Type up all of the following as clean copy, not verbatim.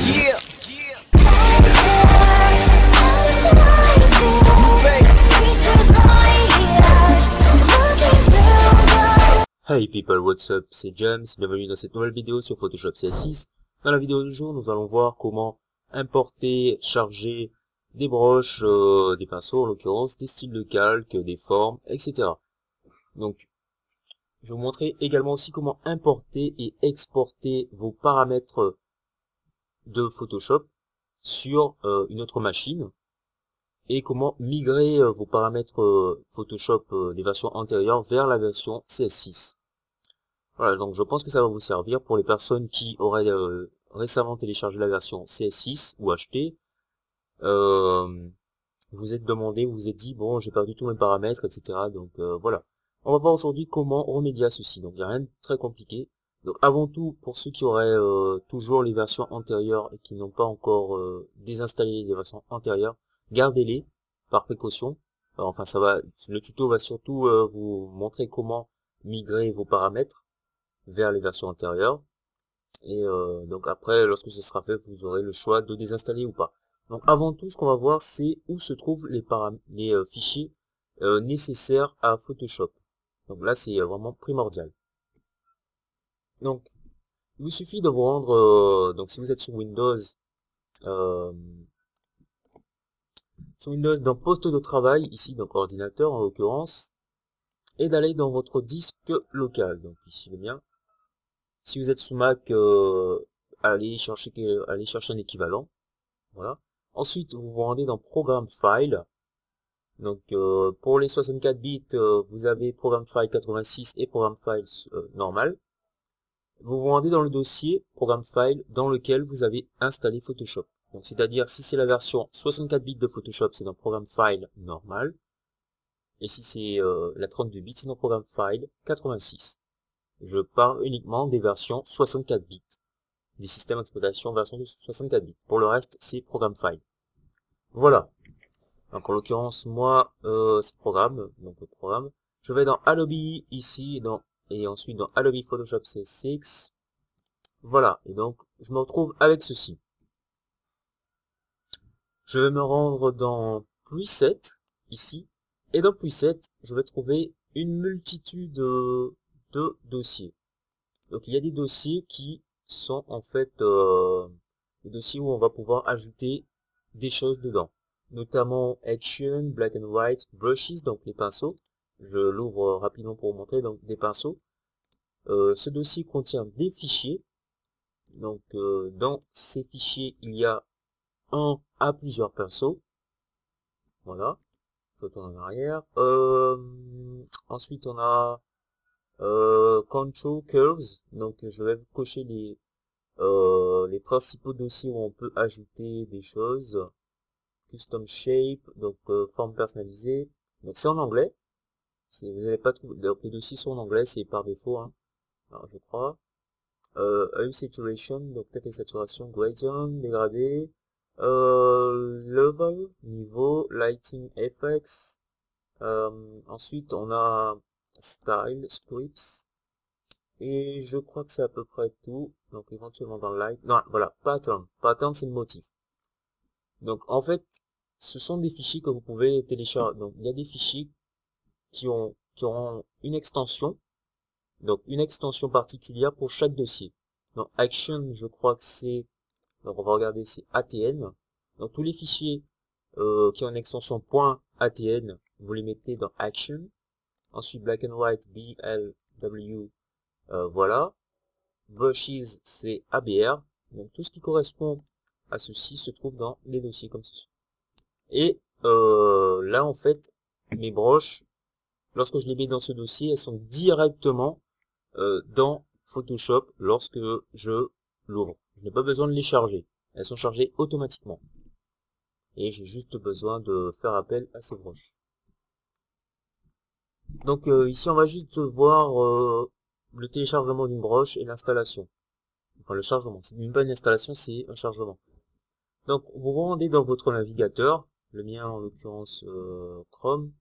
Yeah. Hey people, what's up, c'est James, bienvenue dans cette nouvelle vidéo sur Photoshop CS6. Dans la vidéo du jour, nous allons voir comment importer, charger des broches, des pinceaux en l'occurrence, des styles de calque, des formes, etc. Donc, je vais vous montrer également aussi comment importer et exporter vos paramètres de Photoshop sur une autre machine. Et comment migrer vos paramètres Photoshop des versions antérieures vers la version CS6. Voilà, donc je pense que ça va vous servir pour les personnes qui auraient récemment téléchargé la version CS6 ou acheté. Vous êtes demandé, vous vous êtes dit, bon, j'ai perdu tous mes paramètres, etc. Donc voilà. On va voir aujourd'hui comment remédier à ceci. Donc il n'y a rien de très compliqué. Donc avant tout, pour ceux qui auraient toujours les versions antérieures et qui n'ont pas encore désinstallé les versions antérieures, gardez-les par précaution. Alors, enfin, ça va. Le tuto va surtout vous montrer comment migrer vos paramètres vers les versions antérieures. Et donc après, lorsque ce sera fait, vous aurez le choix de désinstaller ou pas. Donc avant tout, ce qu'on va voir, c'est où se trouvent les fichiers nécessaires à Photoshop. Donc là, c'est vraiment primordial. Donc, il vous suffit de vous rendre, donc si vous êtes sur Windows, dans poste de travail, ici, donc ordinateur en l'occurrence, et d'aller dans votre disque local, donc ici le mien. Si vous êtes sous Mac, allez chercher un équivalent, voilà. Ensuite, vous vous rendez dans Programme File. Donc, pour les 64 bits, vous avez Programme File 86 et Programme File normal. Vous vous rendez dans le dossier Programme File dans lequel vous avez installé Photoshop. Donc, c'est-à-dire, si c'est la version 64 bits de Photoshop, c'est dans Programme File normal. Et si c'est la 32 bits, c'est dans Programme File 86. Je parle uniquement des versions 64 bits. Des systèmes d'exploitation version 64 bits. Pour le reste, c'est Programme File. Voilà. Donc en l'occurrence, moi, c'est programme. Donc le programme. Je vais dans Adobe ici, et ensuite dans Adobe Photoshop CS6. Voilà. Et donc, je me retrouve avec ceci. Je vais me rendre dans Preset, ici. Et dans Preset, je vais trouver une multitude de dossiers. Donc il y a des dossiers qui sont en fait des dossiers où on va pouvoir ajouter des choses dedans. Notamment Action, Black and White, Brushes, donc les pinceaux. Je l'ouvre rapidement pour vous montrer, donc des pinceaux. Ce dossier contient des fichiers. Donc dans ces fichiers, il y a un à plusieurs pinceaux. Voilà. Je retourne en arrière. Ensuite, on a Control Curves. Donc je vais cocher les principaux dossiers où on peut ajouter des choses. Custom Shape, donc forme personnalisée. Donc c'est en anglais. Vous n'allez pas trouver. Donc les dossiers sont en anglais, c'est par défaut, hein. Alors, je crois. Hue Saturation, donc peut-être les saturations, Gradient, dégradé. Level, niveau, Lighting Effects. Ensuite on a Style, Scripts. Et je crois que c'est à peu près tout. Donc éventuellement dans Light. Non, voilà, Pattern. Pattern, c'est le motif. Donc en fait, ce sont des fichiers que vous pouvez télécharger. Donc il y a des fichiers qui auront une extension. Donc une extension particulière pour chaque dossier. Donc Action, je crois que c'est... Donc on va regarder, c'est ATN. Donc tous les fichiers qui ont une extension .atn, vous les mettez dans Action. Ensuite Black and White, BLW, voilà. Brushes, c'est ABR. Donc tout ce qui correspond à ceci se trouve dans les dossiers comme ceci. Et là en fait, mes broches, lorsque je les mets dans ce dossier, elles sont directement dans Photoshop lorsque je l'ouvre. Je n'ai pas besoin de les charger. Elles sont chargées automatiquement. Et j'ai juste besoin de faire appel à ces broches. Donc ici on va juste voir le téléchargement d'une broche et l'installation. Enfin le chargement. C'est une bonne installation, c'est un chargement. Donc vous vous rendez dans votre navigateur, le mien en l'occurrence Chrome.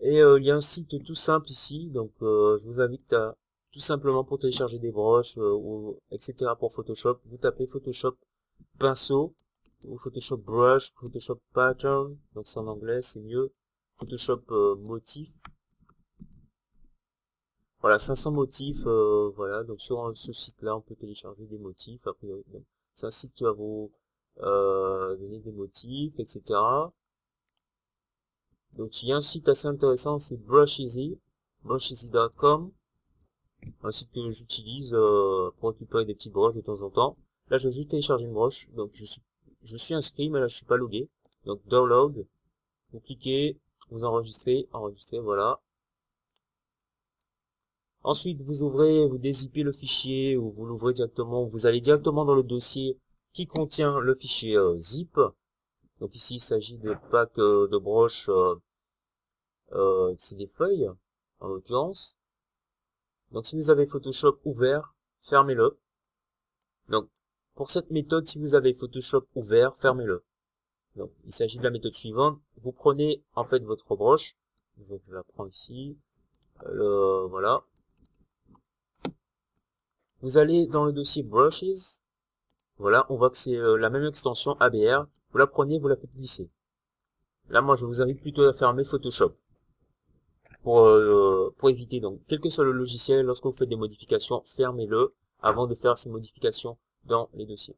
Et il y a un site tout simple ici, donc je vous invite à tout simplement pour télécharger des broches, etc. pour Photoshop, vous tapez Photoshop pinceau, ou Photoshop brush, Photoshop pattern, donc c'est en anglais, c'est mieux. Photoshop motif. Voilà, 500 motifs, voilà, donc sur ce site-là, on peut télécharger des motifs, a priori. C'est un site qui va vous donner des motifs, etc. Donc il y a un site assez intéressant, c'est Brusheezy, brusheezy.com, un site que j'utilise pour récupérer des petites broches de temps en temps. Là, je vais juste télécharger une broche, donc je suis inscrit, mais là, je suis pas logué. Donc download, vous cliquez, vous enregistrez, voilà. Ensuite, vous ouvrez, vous dézippez le fichier ou vous l'ouvrez directement. Vous allez directement dans le dossier qui contient le fichier zip. Donc ici, il s'agit de pack de broches, c'est des feuilles, en l'occurrence. Donc si vous avez Photoshop ouvert, fermez-le. Donc pour cette méthode, si vous avez Photoshop ouvert, fermez-le. Donc il s'agit de la méthode suivante. Vous prenez en fait votre broche. Je la prends ici. Voilà. Vous allez dans le dossier Brushes. Voilà, on voit que c'est la même extension ABR. Vous la prenez, vous la faites glisser. Là, moi, je vous invite plutôt à fermer Photoshop. Pour éviter, donc, quel que soit le logiciel, lorsque vous faites des modifications, fermez-le avant de faire ces modifications dans les dossiers.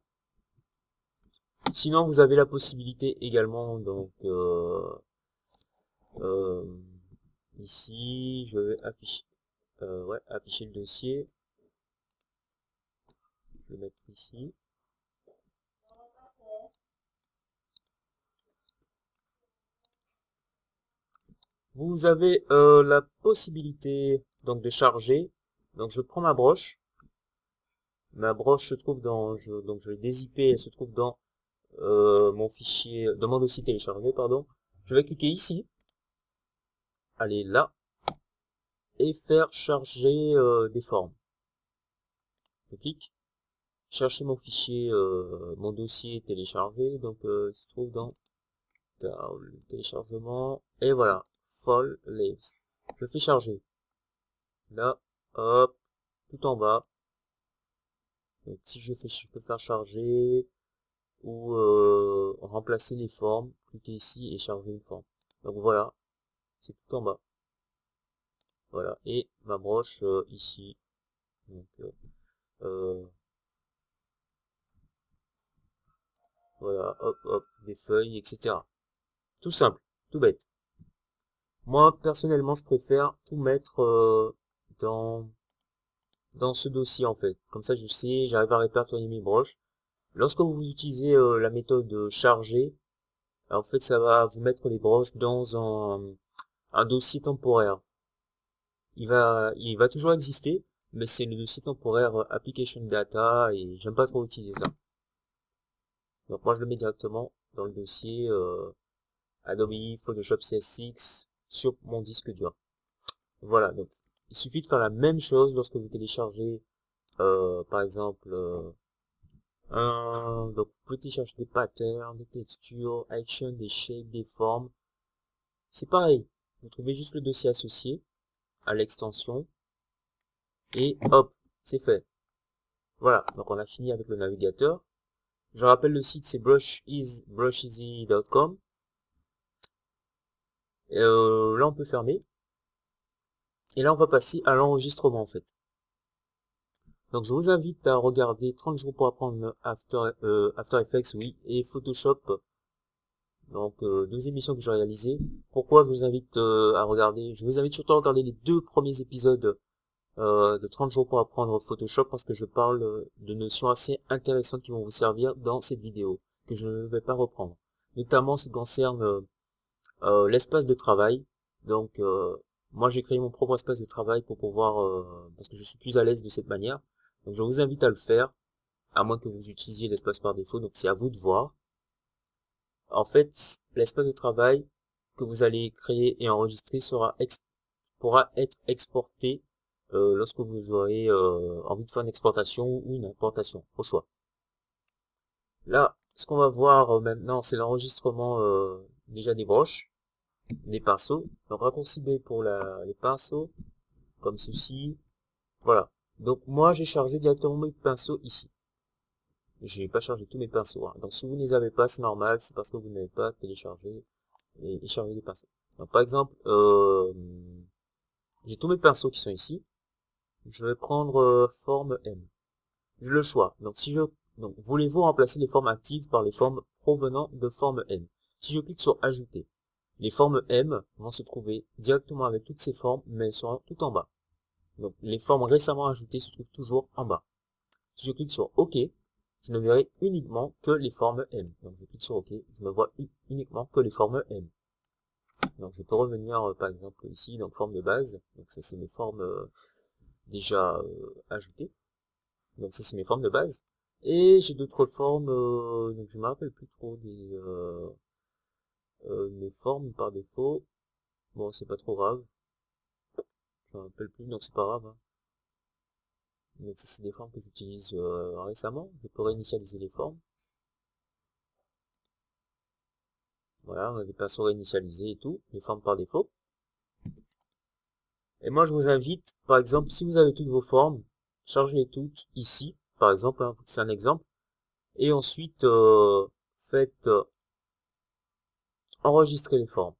Sinon, vous avez la possibilité également, donc, ici, je vais afficher, afficher le dossier. Je vais le mettre ici. Vous avez la possibilité donc de charger. Donc je prends ma broche. Ma broche se trouve dans, donc je l'ai dézippée, elle se trouve dans mon fichier, dans mon dossier téléchargé, pardon. Je vais cliquer ici, aller là, et faire charger des formes. Je clique, chercher mon fichier, mon dossier téléchargé, donc il se trouve dans le téléchargement, et voilà, Fall Leaves. Je fais charger. Là, hop, tout en bas. Donc si je peux faire charger ou remplacer les formes, cliquez ici et charger une forme. Donc voilà, c'est tout en bas. Voilà, et ma broche ici. Donc voilà, hop, hop, des feuilles, etc. Tout simple, tout bête. Moi, personnellement, je préfère tout mettre dans ce dossier, en fait. Comme ça, je sais, j'arrive à répertorier mes broches. Lorsque vous utilisez la méthode charger, en fait, ça va vous mettre les broches dans un dossier temporaire. Il va toujours exister, mais c'est le dossier temporaire application data et j'aime pas trop utiliser ça. Donc moi je le mets directement dans le dossier Adobe Photoshop CS6 sur mon disque dur. Voilà, donc il suffit de faire la même chose lorsque vous téléchargez par exemple donc vous pouvez télécharger des patterns, des textures, action, des shapes, des formes. C'est pareil, vous trouvez juste le dossier associé à l'extension et hop, c'est fait. Voilà, donc on a fini avec le navigateur. Je rappelle le site, c'est brusheezy.com. Là on peut fermer. Et là on va passer à l'enregistrement en fait. Donc je vous invite à regarder 30 jours pour apprendre After Effects, oui, et Photoshop. Donc 2 émissions que j'ai réalisées. Pourquoi je vous invite à regarder? Je vous invite surtout à regarder les 2 premiers épisodes de 30 jours pour apprendre Photoshop parce que je parle de notions assez intéressantes qui vont vous servir dans cette vidéo que je ne vais pas reprendre. Notamment ce qui concerne l'espace de travail. Donc moi j'ai créé mon propre espace de travail pour pouvoir parce que je suis plus à l'aise de cette manière. Donc je vous invite à le faire, à moins que vous utilisiez l'espace par défaut, donc c'est à vous de voir. En fait, l'espace de travail que vous allez créer et enregistrer pourra être exporté lorsque vous aurez envie de faire une exportation ou une importation, au choix. Là, ce qu'on va voir maintenant, c'est l'enregistrement déjà des broches, des pinceaux. Donc raccourci B pour les pinceaux, comme ceci. Voilà. Donc moi, j'ai chargé directement mes pinceaux ici. j'ai pas chargé tous mes pinceaux, hein. Donc si vous ne les avez pas, c'est normal, c'est parce que vous n'avez pas téléchargé et chargé des pinceaux. Donc par exemple, j'ai tous mes pinceaux qui sont ici. Je vais prendre forme M. J'ai le choix. Donc si je voulez-vous remplacer les formes actives par les formes provenant de forme M? Si je clique sur ajouter, les formes M vont se trouver directement avec toutes ces formes, mais elles seront tout en bas. Donc les formes récemment ajoutées se trouvent toujours en bas. Si je clique sur OK, je ne verrai uniquement que les formes M. Donc je clique sur OK, je ne vois uniquement que les formes M. Donc je peux revenir par exemple ici, donc forme de base. Donc ça c'est mes formes déjà ajoutées. Donc ça c'est mes formes de base. Et j'ai d'autres formes, donc je me rappelle plus trop des mes formes par défaut. Bon, c'est pas trop grave. Je me rappelle plus, donc c'est pas grave, hein. Donc ça c'est des formes que j'utilise récemment. Je peux réinitialiser les formes. Voilà, on a des pinceaux réinitialisés et tout, les formes par défaut. Et moi je vous invite, par exemple, si vous avez toutes vos formes, chargez-les toutes ici, par exemple, hein, c'est un exemple. Et ensuite, faites enregistrer les formes.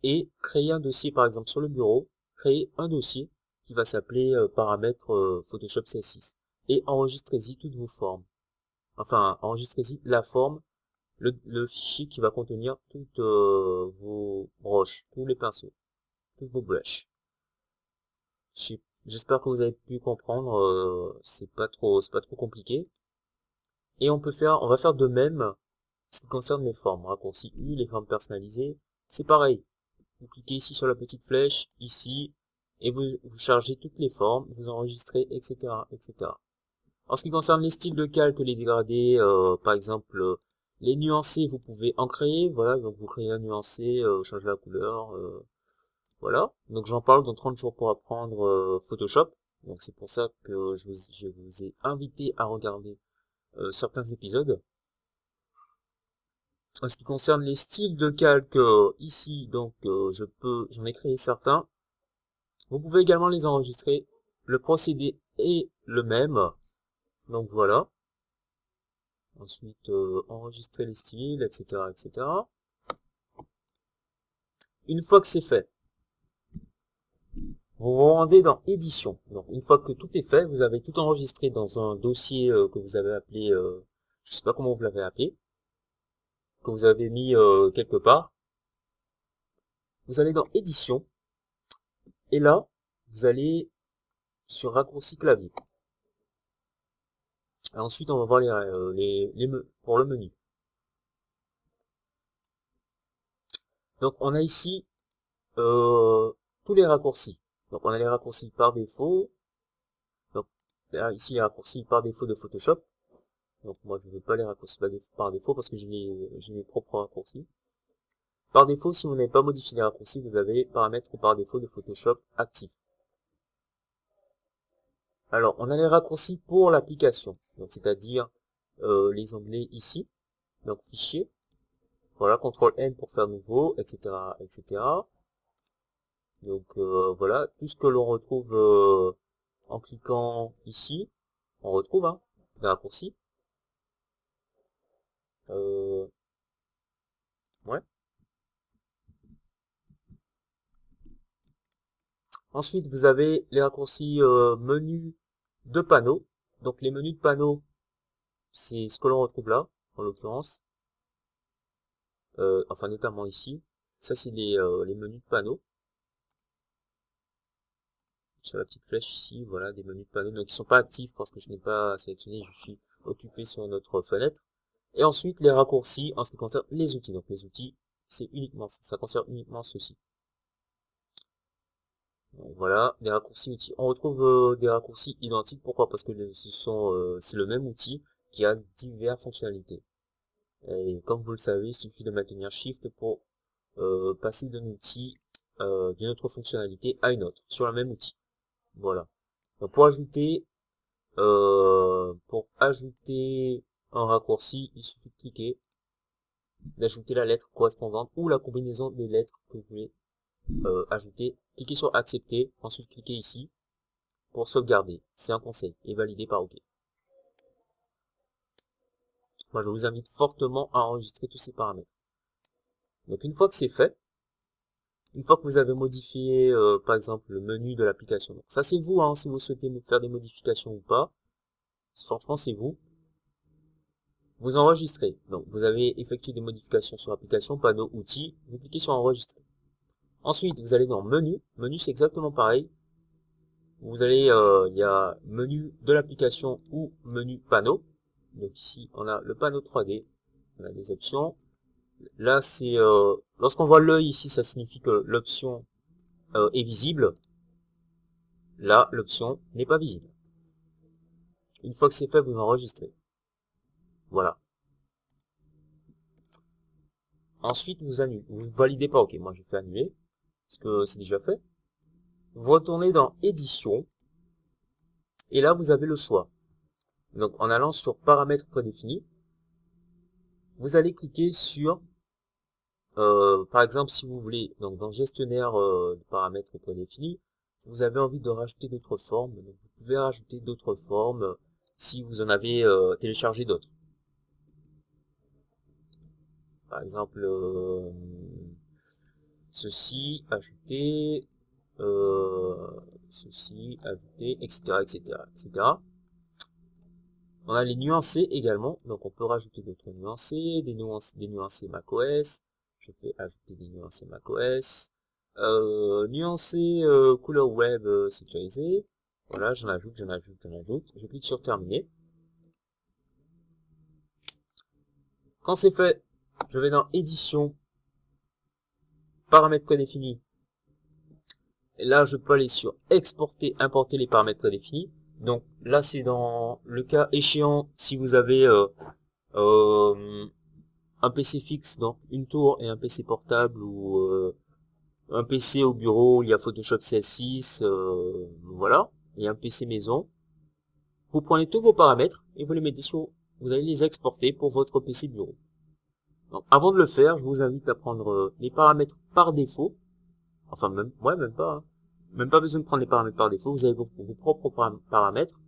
Et créer un dossier, par exemple, sur le bureau, créer un dossier qui va s'appeler paramètres Photoshop CS6. Et enregistrez-y toutes vos formes. Enfin, enregistrez-y la forme, le fichier qui va contenir toutes vos broches, tous les pinceaux, toutes vos brushes. J'espère que vous avez pu comprendre, c'est pas trop compliqué. Et on va faire de même en ce qui concerne les formes. Raccourci U, les formes personnalisées, c'est pareil. Vous cliquez ici sur la petite flèche, ici, et vous chargez toutes les formes, vous enregistrez, etc., etc. En ce qui concerne les styles de calque, les dégradés, par exemple, les nuancés, vous pouvez en créer, voilà, donc vous créez un nuancé, changez la couleur, voilà. Donc j'en parle dans 30 jours pour apprendre Photoshop. Donc c'est pour ça que je vous ai invité à regarder certains épisodes. En ce qui concerne les styles de calque, ici, donc j'en ai créé certains. Vous pouvez également les enregistrer. Le procédé est le même. Donc voilà. Ensuite, enregistrer les styles, etc., etc. Une fois que c'est fait, vous vous rendez dans édition. Donc une fois que tout est fait, vous avez tout enregistré dans un dossier que vous avez appelé, je sais pas comment vous l'avez appelé, que vous avez mis quelque part. Vous allez dans édition. Et là, vous allez sur raccourci clavier. Et ensuite, on va voir pour le menu. Donc, on a ici tous les raccourcis. Donc, on a les raccourcis par défaut. Donc, là, ici, les raccourcis par défaut de Photoshop. Donc, moi, je ne veux pas les raccourcis par défaut parce que j'ai mes propres raccourcis. Par défaut, si vous n'avez pas modifié les raccourcis, vous avez paramètres par défaut de Photoshop actif. Alors, on a les raccourcis pour l'application. Donc, c'est-à-dire les onglets ici. Donc, fichier. Voilà, CTRL-N pour faire nouveau, etc., etc. Donc voilà, tout ce que l'on retrouve en cliquant ici, on retrouve hein, les raccourcis. Ouais. Ensuite, vous avez les raccourcis menus de panneaux. Donc les menus de panneaux, c'est ce que l'on retrouve là, en l'occurrence. Enfin notamment ici. Ça c'est les menus de panneaux. Sur la petite flèche ici, voilà, des menus de panneaux. Donc ils sont pas actifs parce que je n'ai pas sélectionné, je suis occupé sur notre fenêtre. Et ensuite les raccourcis en ce qui concerne les outils. Donc les outils, c'est uniquement ça concerne uniquement ceci. Donc voilà, les raccourcis outils. On retrouve des raccourcis identiques. Pourquoi? Parce que c'est le même outil qui a diverses fonctionnalités. Et comme vous le savez, il suffit de maintenir Shift pour passer d'un outil, d'une autre fonctionnalité à une autre, sur le même outil. Voilà. Donc pour ajouter un raccourci, il suffit de cliquer, d'ajouter la lettre correspondante ou la combinaison des lettres que vous voulez ajouter. Cliquez sur accepter, ensuite cliquez ici pour sauvegarder. C'est un conseil et validé par OK. moi je vous invite fortement à enregistrer tous ces paramètres. Donc une fois que c'est fait, une fois que vous avez modifié par exemple le menu de l'application, donc ça c'est vous hein, si vous souhaitez faire des modifications ou pas, franchement c'est vous. Vous enregistrez, donc vous avez effectué des modifications sur l'application, panneau, outils, vous cliquez sur enregistrer. Ensuite vous allez dans menu, menu c'est exactement pareil, vous allez, il y a menu de l'application ou menu panneau, donc ici on a le panneau 3D, on a des options. Là, c'est lorsqu'on voit l'œil ici, ça signifie que l'option est visible. Là, l'option n'est pas visible. Une fois que c'est fait, vous enregistrez. Voilà. Ensuite, vous annulez. Vous validez pas. Ok, moi je fais annuler parce que c'est déjà fait. Vous retournez dans Édition et là, vous avez le choix. Donc, en allant sur Paramètres prédéfinis, vous allez cliquer sur par exemple, si vous voulez, donc dans gestionnaire de paramètres prédéfinis, vous avez envie de rajouter d'autres formes, donc vous pouvez rajouter d'autres formes si vous en avez téléchargé d'autres. Par exemple, ceci, ajouter, ceci, ajouter, etc., etc., etc. On a les nuancés également, donc on peut rajouter d'autres nuancés, des nuancés macOS. Je fais ajouter des nuancés macOS. Nuancés couleur web sécurisé. Voilà, j'en ajoute, j'en ajoute, j'en ajoute. Je clique sur terminer. Quand c'est fait, je vais dans édition, paramètres prédéfinis. Et là, je peux aller sur exporter, importer les paramètres prédéfinis. Donc là, c'est dans le cas échéant si vous avez un PC fixe, donc une tour et un PC portable ou un PC au bureau, il y a Photoshop CS6, voilà, et un PC maison. Vous prenez tous vos paramètres et vous les mettez sur, vous allez les exporter pour votre PC bureau. Donc, avant de le faire, je vous invite à prendre les paramètres par défaut. Enfin, même pas. Hein. Même pas besoin de prendre les paramètres par défaut. Vous avez vos propres paramètres.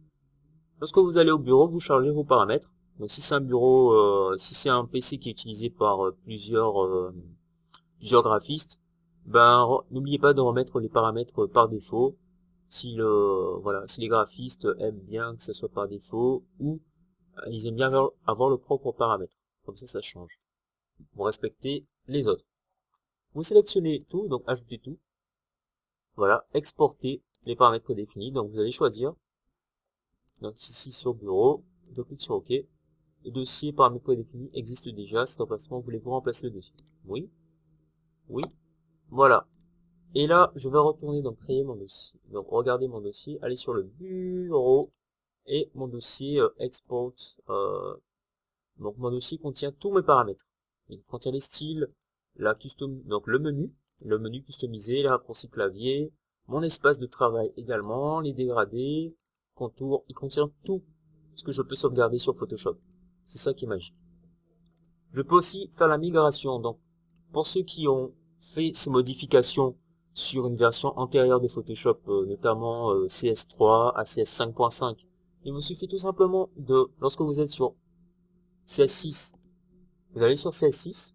Lorsque vous allez au bureau, vous chargez vos paramètres. Donc, si c'est un bureau, si c'est un PC qui est utilisé par plusieurs graphistes, ben, n'oubliez pas de remettre les paramètres par défaut. Si voilà, si les graphistes aiment bien que ça soit par défaut ou ils aiment bien avoir le propre paramètre. Comme ça change. Vous respectez les autres. Vous sélectionnez tout, donc ajoutez tout. Voilà, exporter les paramètres prédéfinis. Donc vous allez choisir. Donc ici sur bureau, je clique sur OK. Le dossier paramètres prédéfinis existe déjà. Cet emplacement, voulez-vous remplacer le dossier? Oui. Oui. Voilà. Et là, je vais retourner dans créer mon dossier. Donc regardez mon dossier, allez sur le bureau et mon dossier export. Donc mon dossier contient tous mes paramètres. Il contient les styles, donc le menu customisé, les raccourcis clavier, mon espace de travail également, les dégradés, contours, il contient tout ce que je peux sauvegarder sur Photoshop. C'est ça qui est magique. Je peux aussi faire la migration, donc pour ceux qui ont fait ces modifications sur une version antérieure de Photoshop, notamment CS3 à CS5.5, il vous suffit tout simplement de, lorsque vous êtes sur CS6, vous allez sur CS6,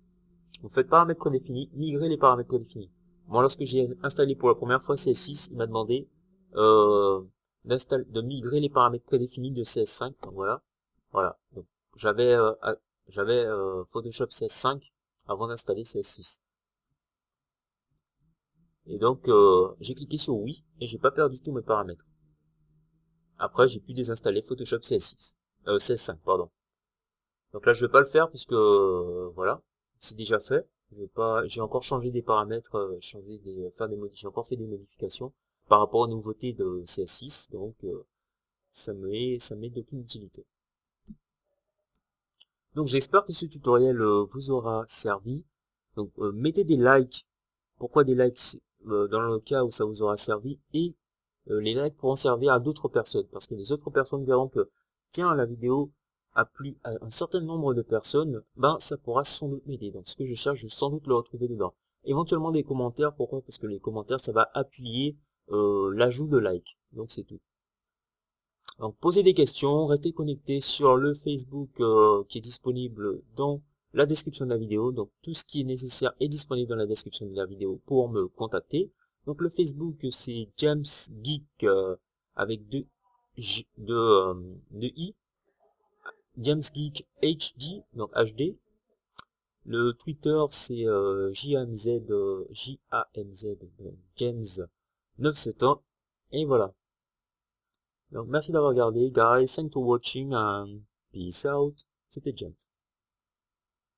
vous faites paramètres prédéfinis, migrer les paramètres prédéfinis. Moi, lorsque j'ai installé pour la première fois CS6, il m'a demandé de migrer les paramètres prédéfinis de CS5. Donc voilà, voilà. Donc j'avais Photoshop CS5 avant d'installer CS6. Et donc j'ai cliqué sur oui et j'ai pas perdu tous mes paramètres. Après, j'ai pu désinstaller Photoshop CS5, pardon. Donc là, je vais pas le faire puisque voilà, c'est déjà fait. J'ai encore changé des paramètres, j'ai encore fait des modifications par rapport aux nouveautés de CS6, donc ça m'est d'aucune utilité. Donc j'espère que ce tutoriel vous aura servi. Donc mettez des likes. Pourquoi des likes dans le cas où ça vous aura servi, et les likes pourront servir à d'autres personnes parce que les autres personnes verront que tiens, la vidéo a plu à un certain nombre de personnes, ben ça pourra sans doute m'aider. Donc ce que je cherche, je vais sans doute le retrouver dedans. Éventuellement des commentaires, pourquoi? Parce que les commentaires, ça va appuyer l'ajout de likes. Donc c'est tout. Donc posez des questions, restez connectés sur le Facebook qui est disponible dans la description de la vidéo. Donc tout ce qui est nécessaire est disponible dans la description de la vidéo pour me contacter. Donc le Facebook c'est James Geek avec deux I, James Geek HD, donc HD. Le Twitter c'est JAMZ James 971 et voilà. Donc merci d'avoir regardé, guys, thanks for watching and peace out. C'était James.